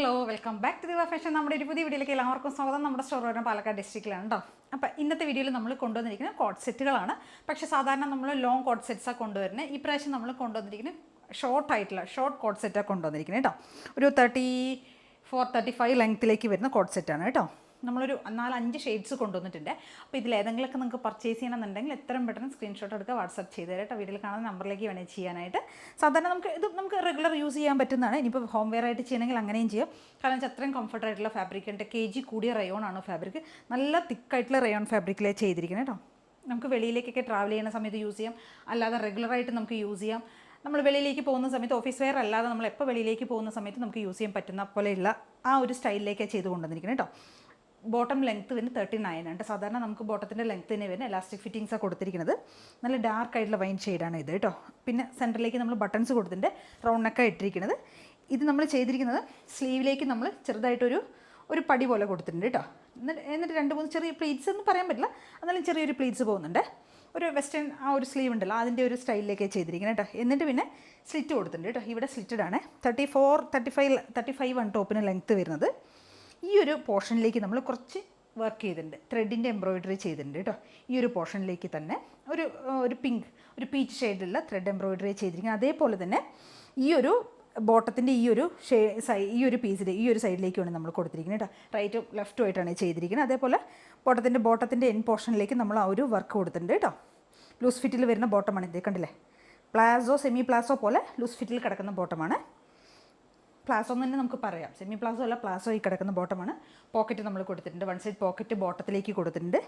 Hello, welcome back to ദിവ fashion. നമ്മുടെ ഒരു പുതിയ വീഡിയോയിലേക്ക് എല്ലാവർക്കും സ്വാഗതം. നമ്മുടെ സ്റ്റോർ വരുന്നത് പാലക്കാട് ഡിസ്ട്രിക്റ്റിലാണ് കേട്ടോ. അപ്പോൾ ഇന്നത്തെ വീഡിയോയിൽ നമ്മൾ കൊണ്ടുവന്നിരിക്കുന്നത് കോട്ട് സെറ്റുകളാണ്. പക്ഷേ സാധാരണ നമ്മൾ ലോങ് കോട്ട് സെറ്റ്സാണ് കൊണ്ടുവരുന്നത്. ഈ പ്രാവശ്യം നമ്മൾ കൊണ്ടുവന്നിരിക്കുന്നത് ഷോർട്ട് കോട്ട് സെറ്റാണ് കൊണ്ടുവന്നിരിക്കുന്നത് കേട്ടോ. ഒരു 34-35 ലെങ്ത്തിലേക്ക് വരുന്ന കോട്ട് സെറ്റാണ് കേട്ടോ. നമ്മളൊരു 4-5 ഷെയ്ഡ്സ് കൊണ്ടുവന്നിട്ടുണ്ട്. അപ്പോൾ ഇതിലേതെങ്കിലുമൊക്കെ നിങ്ങൾക്ക് പർച്ചേസ് ചെയ്യണമെന്നുണ്ടെങ്കിൽ എത്രയും പെട്ടെന്ന് സ്ക്രീൻഷോട്ട് എടുക്കുക, വാട്സപ്പ് ചെയ്ത് തരാം കേട്ടോ. വീഡിയോയിൽ കാണുന്ന നമ്പറിലേക്ക് വേണേൽ ചെയ്യാനായിട്ട്. സാധാരണ നമുക്ക് റെഗുലർ യൂസ് ചെയ്യാൻ പറ്റുന്നതാണ്. ഇനിയിപ്പോൾ ഹോം വെയർ ആയിട്ട് ചെയ്യണമെങ്കിൽ അങ്ങനെയും ചെയ്യാം. കാരണം വെച്ചാൽ അത്രയും കംഫർട്ടായിട്ടുള്ള ഫാബ്രിക് ഉണ്ട്. kg കൂടിയ റയോൺ ആണ് ഫാബ്രിക്. നല്ല തിക്കായിട്ടുള്ള റയോൺ ഫാബ്രിക്കിലേ ചെയ്തിരിക്കുന്നത് കേട്ടോ. നമുക്ക് വെളിയിലേക്കൊക്കെ ട്രാവൽ ചെയ്യുന്ന സമയത്ത് യൂസ് ചെയ്യാം, അല്ലാതെ റെഗുലറായിട്ട് നമുക്ക് യൂസ് ചെയ്യാം. നമ്മൾ വെളിയിലേക്ക് പോകുന്ന സമയത്ത് ഓഫീസ് വെയർ അല്ലാതെ നമ്മൾ എപ്പോൾ വെളിയിലേക്ക് പോകുന്ന സമയത്ത് നമുക്ക് യൂസ് ചെയ്യാൻ പറ്റുന്ന പോലെയുള്ള ആ ഒരു സ്റ്റൈലിലേക്കാണ് ചെയ്ത് കൊണ്ടുവന്നിരിക്കുന്നത് കേട്ടോ. ബോട്ടം ലെങ്ത്ത് വരുന്നത് 39 ആണ്. സാധാരണ നമുക്ക് ബോട്ടത്തിൻ്റെ ലെങ്ത്ത് തന്നെ വരുന്നത് ഇലാസ്റ്റിക് ഫിറ്റിങ്സാണ് കൊടുത്തിരിക്കുന്നത്. നല്ല ഡാർക്ക് ആയിട്ടുള്ള വൈൻ ഷെയ്ഡാണ് ഇത് കേട്ടോ. പിന്നെ സെൻറ്ററിലേക്ക് നമ്മൾ ബട്ടൺസ് കൊടുത്തിട്ടുണ്ട്, റൗണ്ട് നെക്കാണ് ഇട്ടിരിക്കുന്നത്. ഇത് നമ്മൾ ചെയ്തിരിക്കുന്നത് സ്ലീവിലേക്ക് നമ്മൾ ചെറുതായിട്ടൊരു പടി പോലെ കൊടുത്തിട്ടുണ്ട് കേട്ടോ. എന്നിട്ട് 2-3 ചെറിയ പ്ലീറ്റ്സ് ഒന്നും പറയാൻ പറ്റില്ല, എന്നാലും ചെറിയൊരു പ്ലീറ്റ്സ് പോകുന്നുണ്ട്. ഒരു വെസ്റ്റേൺ ആ ഒരു സ്ലീവ് ഉണ്ടല്ലോ, അതിൻ്റെ ഒരു സ്റ്റൈലിലേക്കാണ് ചെയ്തിരിക്കുന്നത് കേട്ടോ. എന്നിട്ട് പിന്നെ സ്ലിറ്റ് കൊടുത്തിട്ടുണ്ട് കേട്ടോ. ഇവിടെ സ്ലിറ്റഡ് ആണ്. 34-35 ആണ് ടോപ്പിന് ലെങ്ത്ത് വരുന്നത്. ഈ ഒരു പോർഷനിലേക്ക് നമ്മൾ കുറച്ച് വർക്ക് ചെയ്തിട്ടുണ്ട്, ത്രെഡിൻ്റെ എംബ്രോയിഡറി ചെയ്തിട്ടുണ്ട് കേട്ടോ. ഈ ഒരു പോർഷനിലേക്ക് തന്നെ ഒരു പീച്ച് ഷെയ്ഡിലുള്ള ത്രെഡ് എംബ്രോയിഡറി ചെയ്തിരിക്കുന്നത്. അതേപോലെ തന്നെ ഈ ഒരു ബോട്ടത്തിൻ്റെ ഈ ഒരു പീസിൽ ഈ ഒരു സൈഡിലേക്കാണ് നമ്മൾ കൊടുത്തിരിക്കുന്നത് കേട്ടോ. റൈറ്റും ലെഫ്റ്റും ആയിട്ടാണ് ചെയ്തിരിക്കുന്നത്. അതേപോലെ ബോട്ടത്തിൻ്റെ എൻ പോർഷനിലേക്ക് നമ്മൾ ആ ഒരു വർക്ക് കൊടുത്തിട്ടുണ്ട് കേട്ടോ. ലൂസ് ഫിറ്റിൽ വരുന്ന ബോട്ടമാണ് ഇത്, കണ്ടില്ലേ? സെമി പ്ലാസോ പോലെ ലൂസ് ഫിറ്റിൽ കിടക്കുന്ന ബോട്ടമാണ്. പ്ലാസോ എന്ന് തന്നെ നമുക്ക് പറയാം, സെമി പ്ലാസോ അല്ല, പ്ലാസോ ഈ കിടക്കുന്ന ബോട്ടമാണ്. പോക്കറ്റ് നമ്മൾ കൊടുത്തിട്ടുണ്ട്, 1 സൈഡ് പോക്കറ്റ് ബോട്ടത്തിലേക്ക് കൊടുത്തിട്ടുണ്ട്.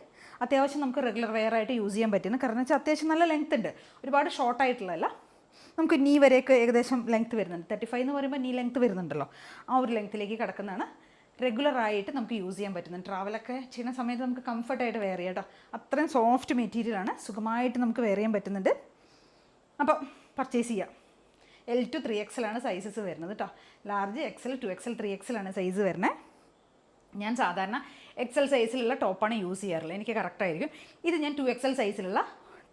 അത്യാവശ്യം നമുക്ക് റെഗുലർ വെയർ ആയിട്ട് യൂസ് ചെയ്യാൻ പറ്റുന്നു. കാരണം വെച്ചാൽ അത്യാവശ്യം നല്ല ലെങ്ത് ഉണ്ട്, ഒരുപാട് ഷോർട്ടായിട്ടുള്ളതല്ല. നമുക്ക് നീ വരെയൊക്കെ ഏകദേശം ലെങ്ത്ത് വരുന്നുണ്ട്. 35 എന്ന് പറയുമ്പോൾ നീ ലെങ്ത്ത് വരുന്നുണ്ടല്ലോ, ആ ഒരു ലെങ്ത്തിലേക്ക് കിടക്കുന്നതാണ്. റെഗുലറായിട്ട് നമുക്ക് യൂസ് ചെയ്യാൻ പറ്റുന്നുണ്ട്. ട്രാവലൊക്കെ ചെയ്യുന്ന സമയത്ത് നമുക്ക് കംഫർട്ടായിട്ട് വെയർ ചെയ്യാം കേട്ടോ. അത്രയും സോഫ്റ്റ് മെറ്റീരിയലാണ്, സുഖമായിട്ട് നമുക്ക് വെയർ ചെയ്യാൻ പറ്റുന്നുണ്ട്. അപ്പോൾ പർച്ചേസ് ചെയ്യാം. L to 3XL ആണ് സൈസസ് വരുന്നത് കേട്ടോ. ലാർജ് XL 2XL 3XL ആണ് സൈസ് വരുന്നത്. ഞാൻ സാധാരണ XL സൈസിലുള്ള ടോപ്പാണ് യൂസ് ചെയ്യാറുള്ളത്, എനിക്ക് കറക്റ്റായിരിക്കും. ഇത് ഞാൻ 2XL സൈസിലുള്ള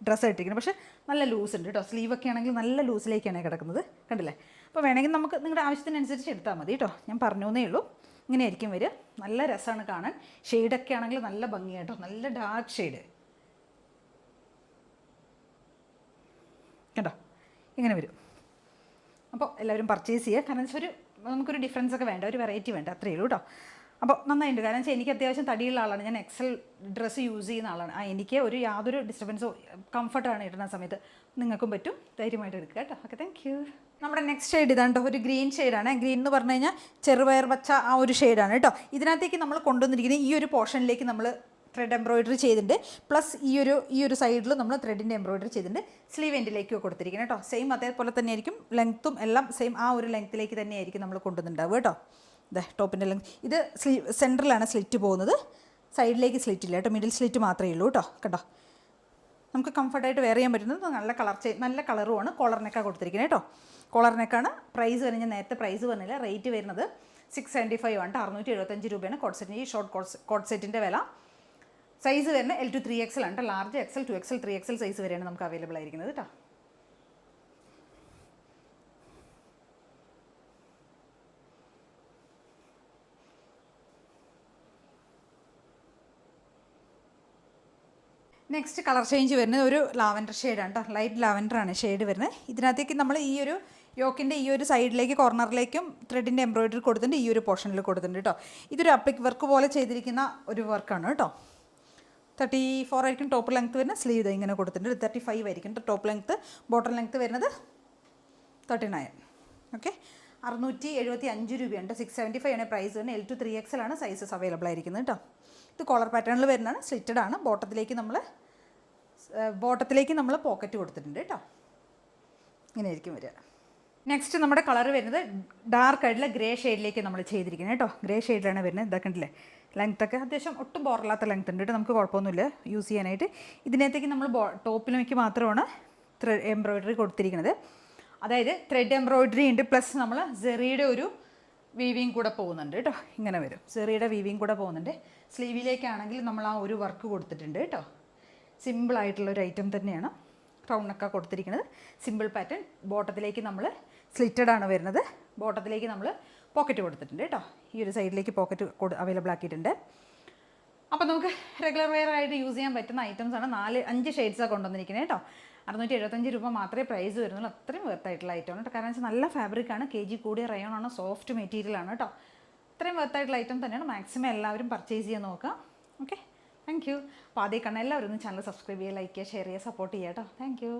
ഡ്രസ്സ് ഇട്ടിരിക്കുന്നത്. പക്ഷേ നല്ല ലൂസ് ഉണ്ട് കേട്ടോ. സ്ലീവൊക്കെ ആണെങ്കിൽ നല്ല ലൂസിലേക്കാണ് കിടക്കുന്നത്, കണ്ടില്ലേ? അപ്പോൾ വേണമെങ്കിൽ നമുക്ക് നിങ്ങളുടെ ആവശ്യത്തിനനുസരിച്ച് എടുത്താൽ മതി കേട്ടോ. ഞാൻ പറഞ്ഞേ ഉള്ളൂ, ഇങ്ങനെ ആയിരിക്കും വരിക. നല്ല രസമാണ് കാണാൻ. ഷെയ്ഡൊക്കെ ആണെങ്കിൽ നല്ല ഭംഗിയാട്ടോ, നല്ല ഡാർക്ക് ഷെയ്ഡ് കേട്ടോ, ഇങ്ങനെ വരും. അപ്പോൾ എല്ലാവരും പർച്ചേസ് ചെയ്യുക. കാരണം വെച്ചാൽ നമുക്കൊരു ഡിഫറൻസ് ഒക്കെ വേണ്ട, ഒരു വെറൈറ്റി വേണ്ട, അത്രയേ ഉള്ളൂ കേട്ടോ. അപ്പോൾ നന്നായിട്ടുണ്ട്. കാരണം വെച്ചാൽ എനിക്ക് അത്യാവശ്യം തടിയുള്ള ആളാണ്, ഞാൻ XL ഡ്രസ്സ് യൂസ് ചെയ്യുന്ന ആളാണ്. എനിക്ക് യാതൊരു ഡിസ്റ്റർബൻസോ കംഫർട്ടാണ് ഇടുന്ന സമയത്ത്. നിങ്ങൾക്കും പറ്റും, ധൈര്യമായിട്ട് എടുക്കുക കേട്ടോ. Okay, thank you. നമ്മുടെ നെക്സ്റ്റ് ഷെയ്ഡ് ഇതാണ് കേട്ടോ, ഒരു ഗ്രീൻ ഷെയ്ഡാണ്. ഗ്രീൻ എന്ന് പറഞ്ഞു കഴിഞ്ഞാൽ ചെറുപയർ പച്ച ആ ഒരു ഷെയ്ഡാണ് കേട്ടോ. ഇതിനകത്തേക്ക് നമ്മൾ കൊണ്ടുവന്നിരിക്കുന്നത് ഈ ഒരു പോർഷനിലേക്ക് നമ്മൾ ത്രെഡ് എംബ്രോയിഡറി ചെയ്തിട്ടുണ്ട്. പ്ലസ് ഈ ഒരു സൈഡിൽ നമ്മൾ ത്രെഡിൻ്റെ എംബ്രോയിഡറി ചെയ്തിട്ടുണ്ട്. സ്ലീവ് എൻഡിലേക്ക് കൊടുത്തിരിക്കുന്നത് കേട്ടോ. സെയിം അതേപോലെ തന്നെ ആയിരിക്കും, ലെങ്ത്തും എല്ലാം സെയിം ആ ഒരു ലെങ്ത്തിലേക്ക് തന്നെ ആയിരിക്കും നമ്മൾ കൊണ്ടുവന്നിട്ടുണ്ടാവുക കേട്ടോ. ഇതേ ടോപ്പിൻ്റെ ലെങ്ത്. ഇത് സെൻറ്ററിലാണ് സ്ലിറ്റ് പോകുന്നത്, സൈഡിലേക്ക് സ്ലിറ്റ് ഇല്ല കേട്ടോ, മിഡിൽ സ്ലിറ്റ് മാത്രമേ ഉള്ളൂ കേട്ടോ. കേട്ടോ, നമുക്ക് കംഫർട്ടായിട്ട് വെയർ ചെയ്യാൻ പറ്റുന്നത്. നല്ല കളറുമാണ്. കോളർ നെക്കാണ് കൊടുത്തിരിക്കുന്നത് കേട്ടോ. കോളർ നെക്കാണ്. പ്രൈസ് വരുന്നത്, ഞാൻ നേരത്തെ പ്രൈസ് പറഞ്ഞില്ല, റേറ്റ് വരുന്നത് 675 ആണ്, 675 രൂപയാണ് കോട്ട് സെറ്റിന്. ഈ ഷോർട്ട് കോട്ട് സെറ്റിൻ്റെ വില. സൈസ് വരുന്നത് L to 3XL ആണ് കേട്ടോ. Large XL 2XL 3XL size വരെയാണ് നമുക്ക് അവൈലബിൾ ആയിരിക്കുന്നത് കേട്ടോ. നെക്സ്റ്റ് കളർ ചേഞ്ച് വരുന്നത് ഒരു ലാവൻഡർ ഷെയ്ഡാണ് കേട്ടോ. ലൈറ്റ് ലാവൻഡറാണ് ഷെയ്ഡ് വരുന്നത്. ഇതിനകത്തേക്ക് നമ്മൾ ഈ ഒരു യോക്കിൻ്റെ ഈ ഒരു സൈഡിലേക്ക് കോർണറിലേക്കും ത്രെഡിൻ്റെ എംബ്രോയിഡറി കൊടുത്തിട്ടുണ്ട്, ഈ ഒരു പോർഷനിൽ കൊടുത്തിട്ടുണ്ട് കേട്ടോ. ഇതൊരു അപ്ലിക് വർക്ക് പോലെ ചെയ്തിരിക്കുന്ന ഒരു വർക്കാണ് കേട്ടോ. 34 ആയിരിക്കും ടോപ്പ് ലെങ്ത്ത് വരുന്നത്. സ്ലീവ് ഇങ്ങനെ കൊടുത്തിട്ടുണ്ട്. 35 ആയിരിക്കും ടോപ്പ് ലെങ്ത്ത്. ബോട്ടം ലെങ്ത്ത് വരുന്നത് 39. ഓക്കെ, 675 രൂപയുണ്ട്. 675 ആണ് പ്രൈസ് വരുന്നത്. L to 3XL ആണ് സൈസസ് അവൈലബിൾ ആയിരിക്കുന്നത് കേട്ടോ. ഇത് കോളർ പാറ്റേണിൽ വരുന്നതാണ്, സ്ലിറ്റഡ് ആണ്. ബോട്ടത്തിലേക്ക് നമ്മൾ പോക്കറ്റ് കൊടുത്തിട്ടുണ്ട് കേട്ടോ. ഇങ്ങനെ ആയിരിക്കും വരിക. നെക്സ്റ്റ് നമ്മുടെ കളർ വരുന്നത് ഡാർക്ക് ആയിട്ടുള്ള ഗ്രേ ഷെയ്ഡിലേക്ക് നമ്മൾ ചെയ്തിരിക്കുന്നത് കേട്ടോ. ഗ്രേ ഷെയ്ഡിലാണ് വരുന്നത്. ഇതൊക്കെ ഉണ്ടല്ലേ, ലെങ്ത്തൊക്കെ അത്യാവശ്യം ഒട്ടും ബോറില്ലാത്ത ലെങ്ത് ഉണ്ട് കേട്ടോ. നമുക്ക് കുഴപ്പമൊന്നുമില്ല യൂസ് ചെയ്യാനായിട്ട്. ഇതിനകത്തേക്ക് നമ്മൾ ടോപ്പിലേക്ക് മാത്രമാണ് എംബ്രോയിഡറി കൊടുത്തിരിക്കുന്നത്. അതായത് ത്രെഡ് എംബ്രോയിഡറി ഉണ്ട്, പ്ലസ് നമ്മൾ സെറിയുടെ ഒരു വീവിങ് കൂടെ പോകുന്നുണ്ട് കേട്ടോ. ഇങ്ങനെ വരും, സെറിയുടെ വീവിങ് കൂടെ പോകുന്നുണ്ട്. സ്ലീവിലേക്കാണെങ്കിൽ നമ്മൾ ആ ഒരു വർക്ക് കൊടുത്തിട്ടുണ്ട് കേട്ടോ. സിമ്പിളായിട്ടുള്ളൊരു ഐറ്റം തന്നെയാണ്. റൗണ്ടൊക്കെ കൊടുത്തിരിക്കുന്നത് സിമ്പിൾ പാറ്റേൺ. ബോട്ടത്തിലേക്ക് നമ്മൾ സ്ലിറ്റഡ് ആണ് വരുന്നത്. ബോട്ടത്തിലേക്ക് നമ്മൾ പോക്കറ്റ് കൊടുത്തിട്ടുണ്ട് കേട്ടോ. ഈ ഒരു സൈഡിലേക്ക് പോക്കറ്റ് അവൈലബിൾ ആക്കിയിട്ടുണ്ട്. അപ്പോൾ നമുക്ക് റെഗുലർ വെയർ ആയിട്ട് യൂസ് ചെയ്യാൻ പറ്റുന്ന ഐറ്റംസ് ആണ്. 5 ഷെയ്ഡ്സാണ് കൊണ്ടുവന്നിരിക്കുന്നത് കേട്ടോ. 675 രൂപ മാത്രമേ പ്രൈസ് വരുന്നുള്ളൂ. അത്രയും വെർത്തായിട്ടുള്ള ഐറ്റമാണ് കേട്ടോ. കാരണം വെച്ചാൽ നല്ല ഫാബ്രിക്കാണ്, kg കൂടിയ റയോൺ ആണ്, സോഫ്റ്റ് മെറ്റീരിയലാണ് കേട്ടോ. അത്രയും വെർത്തായിട്ടുള്ള ഐറ്റം തന്നെയാണ്. മാക്സിമം എല്ലാവരും പർച്ചേസ് ചെയ്യാൻ നോക്കുക. Okay, thank you. അപ്പോൾ ആദ്യം കണ്ട എല്ലാവരും ഒന്ന് ചാനൽ സബ്സ്ക്രൈബ് ചെയ്യുക, ലൈക്ക് ചെയ്യുക, ഷെയർ ചെയ്യുക, സപ്പോർട്ട് ചെയ്യുക കേട്ടോ. Thank you.